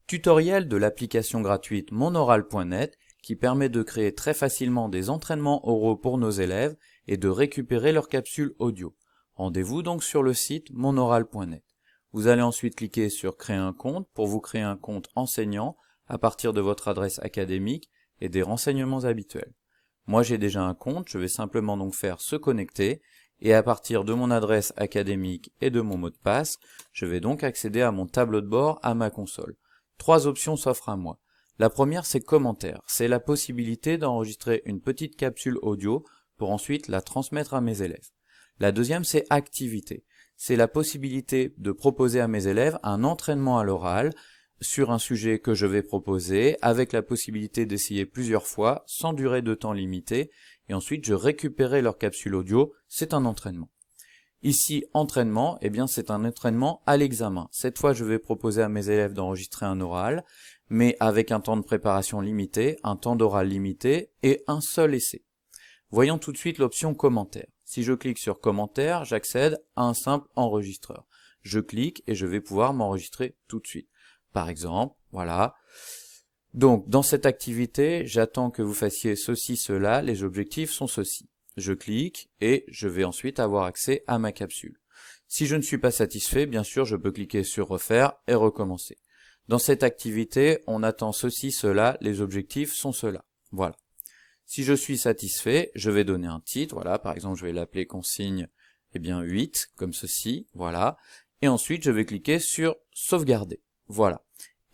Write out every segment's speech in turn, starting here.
Tutoriel de l'application gratuite monoral.net qui permet de créer très facilement des entraînements oraux pour nos élèves et de récupérer leurs capsules audio. Rendez-vous donc sur le site monoral.net. Vous allez ensuite cliquer sur Créer un compte pour vous créer un compte enseignant à partir de votre adresse académique et des renseignements habituels. Moi j'ai déjà un compte, je vais simplement donc faire se connecter et à partir de mon adresse académique et de mon mot de passe, je vais donc accéder à mon tableau de bord, à ma console. Trois options s'offrent à moi. La première c'est commentaire, c'est la possibilité d'enregistrer une petite capsule audio pour ensuite la transmettre à mes élèves. La deuxième c'est activité, c'est la possibilité de proposer à mes élèves un entraînement à l'oral sur un sujet que je vais proposer, avec la possibilité d'essayer plusieurs fois, sans durée de temps limitée, et ensuite je récupérerai leur capsule audio, c'est un entraînement. Ici, entraînement, eh bien c'est un entraînement à l'examen. Cette fois, je vais proposer à mes élèves d'enregistrer un oral, mais avec un temps de préparation limité, un temps d'oral limité et un seul essai. Voyons tout de suite l'option commentaire. Si je clique sur commentaire, j'accède à un simple enregistreur. Je clique et je vais pouvoir m'enregistrer tout de suite. Par exemple, voilà. Donc, dans cette activité, j'attends que vous fassiez ceci, cela, les objectifs sont ceux-ci. Je clique et je vais ensuite avoir accès à ma capsule. Si je ne suis pas satisfait, bien sûr, je peux cliquer sur refaire et recommencer. Dans cette activité, on attend ceci, cela, les objectifs sont ceux-là. Voilà. Si je suis satisfait, je vais donner un titre, voilà, par exemple, je vais l'appeler consigne, 8, comme ceci, voilà. Et ensuite, je vais cliquer sur sauvegarder. Voilà.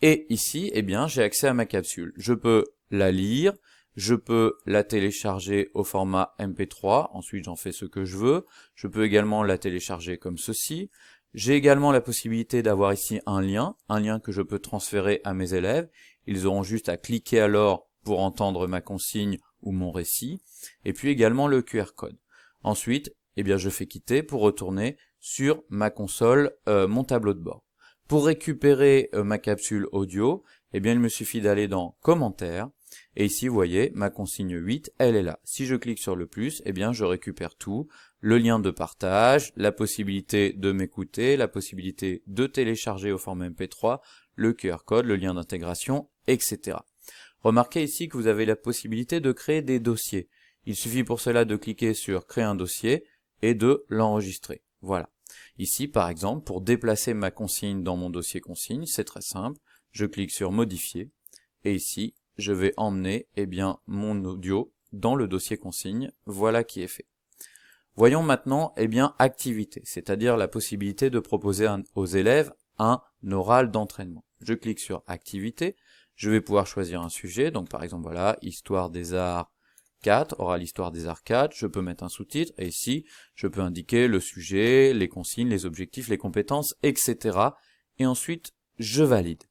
Et ici, j'ai accès à ma capsule. Je peux la lire, je peux la télécharger au format MP3, ensuite j'en fais ce que je veux. Je peux également la télécharger comme ceci. J'ai également la possibilité d'avoir ici un lien que je peux transférer à mes élèves. Ils auront juste à cliquer alors pour entendre ma consigne ou mon récit. Et puis également le QR code. Ensuite, je fais quitter pour retourner sur ma console, mon tableau de bord. Pour récupérer ma capsule audio, il me suffit d'aller dans commentaires, et ici vous voyez, ma consigne 8, elle est là. Si je clique sur le plus, je récupère tout, le lien de partage, la possibilité de m'écouter, la possibilité de télécharger au format MP3, le QR code, le lien d'intégration, etc. Remarquez ici que vous avez la possibilité de créer des dossiers. Il suffit pour cela de cliquer sur créer un dossier et de l'enregistrer. Voilà. Ici, par exemple, pour déplacer ma consigne dans mon dossier consigne, c'est très simple. Je clique sur modifier et ici, je vais emmener mon audio dans le dossier consigne. Voilà qui est fait. Voyons maintenant activité, c'est-à-dire la possibilité de proposer aux élèves un oral d'entraînement. Je clique sur activité, je vais pouvoir choisir un sujet, donc par exemple voilà, histoire des arts 4, oral histoire des arts 4, je peux mettre un sous-titre, et ici, je peux indiquer le sujet, les consignes, les objectifs, les compétences, etc. Et ensuite, je valide.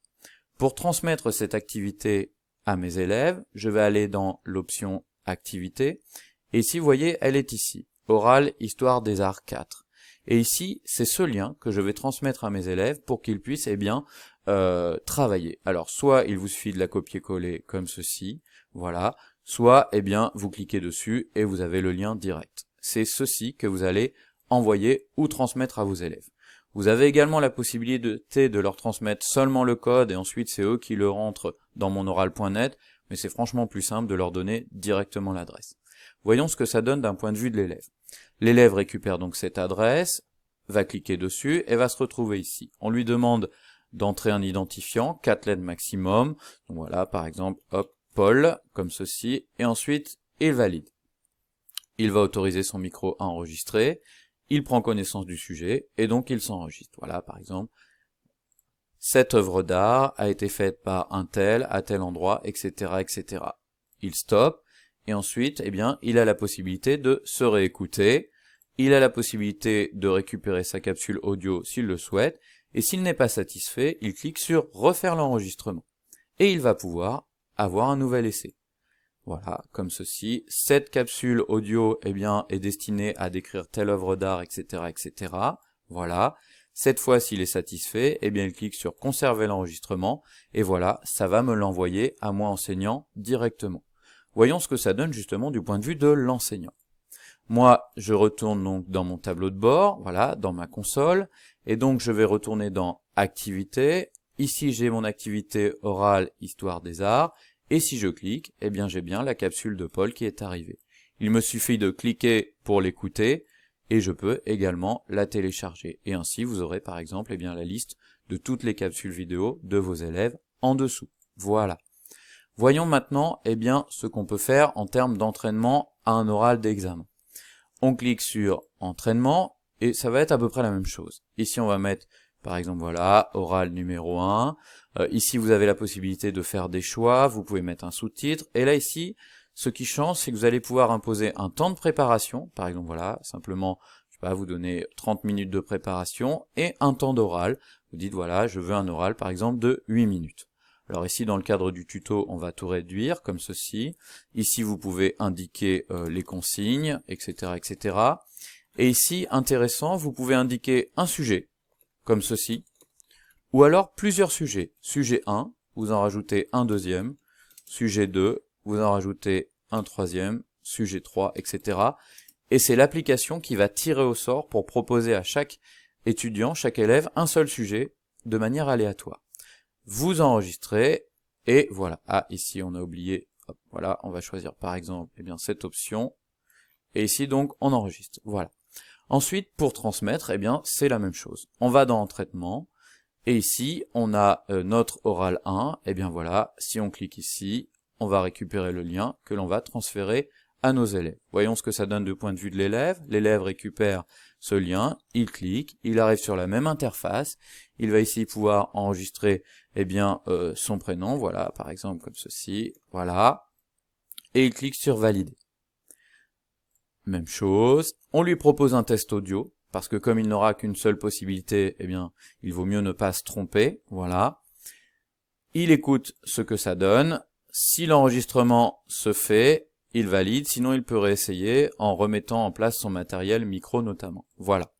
Pour transmettre cette activité à mes élèves, je vais aller dans l'option activité, et ici, vous voyez, elle est ici, oral histoire des arts 4. Et ici, c'est ce lien que je vais transmettre à mes élèves pour qu'ils puissent, travailler. Alors, soit il vous suffit de la copier-coller comme ceci, voilà, soit, vous cliquez dessus et vous avez le lien direct. C'est ceci que vous allez envoyer ou transmettre à vos élèves. Vous avez également la possibilité de leur transmettre seulement le code et ensuite c'est eux qui le rentrent dans monoral.net, mais c'est franchement plus simple de leur donner directement l'adresse. Voyons ce que ça donne d'un point de vue de l'élève. L'élève récupère donc cette adresse, va cliquer dessus et va se retrouver ici. On lui demande d'entrer un identifiant, 4 lettres maximum, donc voilà, par exemple, hop, Paul, comme ceci, et ensuite, il valide. Il va autoriser son micro à enregistrer, il prend connaissance du sujet, et donc il s'enregistre. Voilà, par exemple, cette œuvre d'art a été faite par un tel, à tel endroit, etc., etc. Il stoppe, et ensuite, il a la possibilité de se réécouter, il a la possibilité de récupérer sa capsule audio s'il le souhaite, et s'il n'est pas satisfait, il clique sur refaire l'enregistrement. Et il va pouvoir avoir un nouvel essai. Voilà, comme ceci. Cette capsule audio, est destinée à décrire telle œuvre d'art, etc., etc. Voilà. Cette fois, s'il est satisfait, il clique sur conserver l'enregistrement, et voilà, ça va me l'envoyer à moi enseignant directement. Voyons ce que ça donne justement du point de vue de l'enseignant. Moi, je retourne donc dans mon tableau de bord, voilà, dans ma console, et donc je vais retourner dans activité, ici j'ai mon activité orale Histoire des Arts, et si je clique, eh bien j'ai bien la capsule de Paul qui est arrivée. Il me suffit de cliquer pour l'écouter, et je peux également la télécharger. Et ainsi vous aurez par exemple eh bien, la liste de toutes les capsules vidéo de vos élèves en dessous. Voilà. Voyons maintenant eh bien, ce qu'on peut faire en termes d'entraînement à un oral d'examen. On clique sur Entraînement, et ça va être à peu près la même chose. Ici on va mettre par exemple voilà, oral numéro 1. Ici vous avez la possibilité de faire des choix, vous pouvez mettre un sous-titre, et là ici, ce qui change, c'est que vous allez pouvoir imposer un temps de préparation, par exemple voilà, simplement, je sais pas, vous donnez 30 minutes de préparation, et un temps d'oral, vous dites voilà, je veux un oral par exemple de 8 minutes. Alors ici, dans le cadre du tuto, on va tout réduire, comme ceci. Ici, vous pouvez indiquer les consignes, etc., etc. Et ici, intéressant, vous pouvez indiquer un sujet, comme ceci, ou alors plusieurs sujets. Sujet 1, vous en rajoutez un deuxième, sujet 2, vous en rajoutez un troisième, sujet 3, etc. Et c'est l'application qui va tirer au sort pour proposer à chaque étudiant, chaque élève, un seul sujet de manière aléatoire. Vous enregistrez, et voilà. Ah, ici on a oublié, hop, voilà, on va choisir par exemple eh bien, cette option, et ici donc on enregistre, voilà. Ensuite, pour transmettre, eh bien c'est la même chose. On va dans Traitement, et ici on a notre oral 1, et bien voilà, si on clique ici, on va récupérer le lien que l'on va transférer à nos élèves. Voyons ce que ça donne du point de vue de l'élève. L'élève récupère ce lien, il clique, il arrive sur la même interface, il va ici pouvoir enregistrer eh bien, son prénom, voilà, par exemple comme ceci, voilà, et il clique sur Valider. Même chose, on lui propose un test audio, parce que comme il n'aura qu'une seule possibilité, eh bien, il vaut mieux ne pas se tromper, voilà. Il écoute ce que ça donne, si l'enregistrement se fait, il valide, sinon il peut réessayer en remettant en place son matériel micro notamment. Voilà.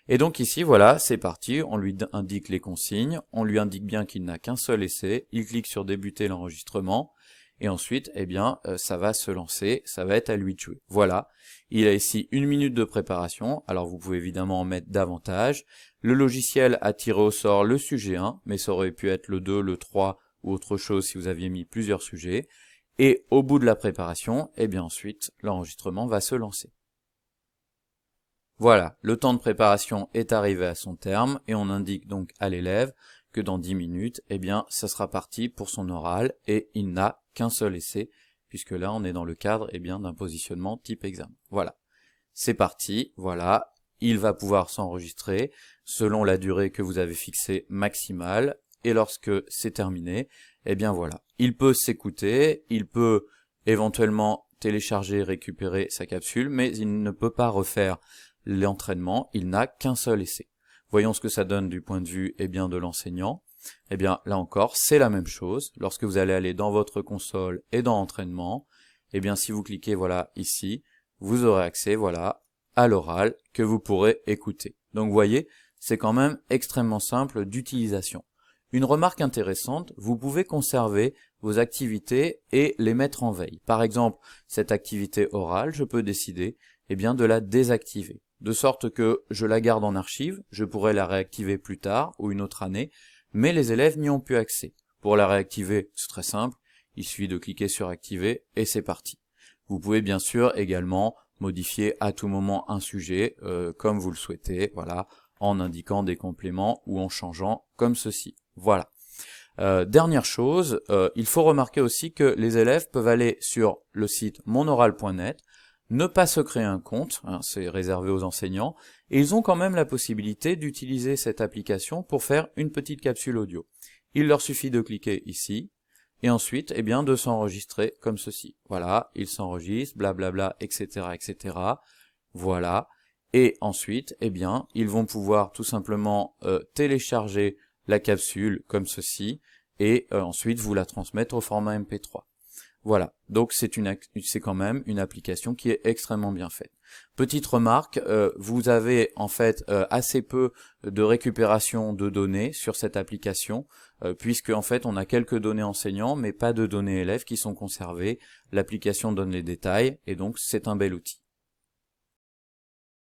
Et donc ici, voilà, c'est parti, on lui indique les consignes, on lui indique bien qu'il n'a qu'un seul essai, il clique sur débuter l'enregistrement, et ensuite, eh bien, ça va se lancer, ça va être à lui de jouer. Voilà, il a ici 1 minute de préparation, alors vous pouvez évidemment en mettre davantage. Le logiciel a tiré au sort le sujet 1, mais ça aurait pu être le 2, le 3 ou autre chose si vous aviez mis plusieurs sujets. Et au bout de la préparation, eh bien ensuite, l'enregistrement va se lancer. Voilà, le temps de préparation est arrivé à son terme, et on indique donc à l'élève que dans 10 minutes, eh bien, ça sera parti pour son oral, et il n'a qu'un seul essai, puisque là, on est dans le cadre, eh bien, d'un positionnement type examen. Voilà. C'est parti, voilà. Il va pouvoir s'enregistrer selon la durée que vous avez fixée maximale, et lorsque c'est terminé, eh bien voilà. Il peut s'écouter, il peut éventuellement télécharger, récupérer sa capsule, mais il ne peut pas refaire l'entraînement, il n'a qu'un seul essai. Voyons ce que ça donne du point de vue eh bien, de l'enseignant. Eh bien, là encore, c'est la même chose. Lorsque vous allez aller dans votre console et dans Entraînement, eh bien, si vous cliquez voilà ici, vous aurez accès voilà à l'oral que vous pourrez écouter. Donc, vous voyez, c'est quand même extrêmement simple d'utilisation. Une remarque intéressante, vous pouvez conserver vos activités et les mettre en veille. Par exemple, cette activité orale, je peux décider eh bien, de la désactiver, de sorte que je la garde en archive, je pourrais la réactiver plus tard ou une autre année, mais les élèves n'y ont plus accès. Pour la réactiver, c'est très simple, il suffit de cliquer sur activer et c'est parti. Vous pouvez bien sûr également modifier à tout moment un sujet comme vous le souhaitez, voilà, en indiquant des compléments ou en changeant comme ceci. Voilà. Dernière chose, il faut remarquer aussi que les élèves peuvent aller sur le site monoral.net, ne pas se créer un compte, hein, c'est réservé aux enseignants, et ils ont quand même la possibilité d'utiliser cette application pour faire une petite capsule audio. Il leur suffit de cliquer ici, et ensuite, eh bien, de s'enregistrer comme ceci. Voilà, ils s'enregistrent, blablabla, etc., etc. Voilà. Et ensuite, eh bien, ils vont pouvoir tout simplement télécharger la capsule comme ceci, et ensuite vous la transmettre au format MP3. Voilà, donc c'est quand même une application qui est extrêmement bien faite. Petite remarque, vous avez en fait assez peu de récupération de données sur cette application, puisque en fait on a quelques données enseignants, mais pas de données élèves qui sont conservées. L'application donne les détails, et donc c'est un bel outil.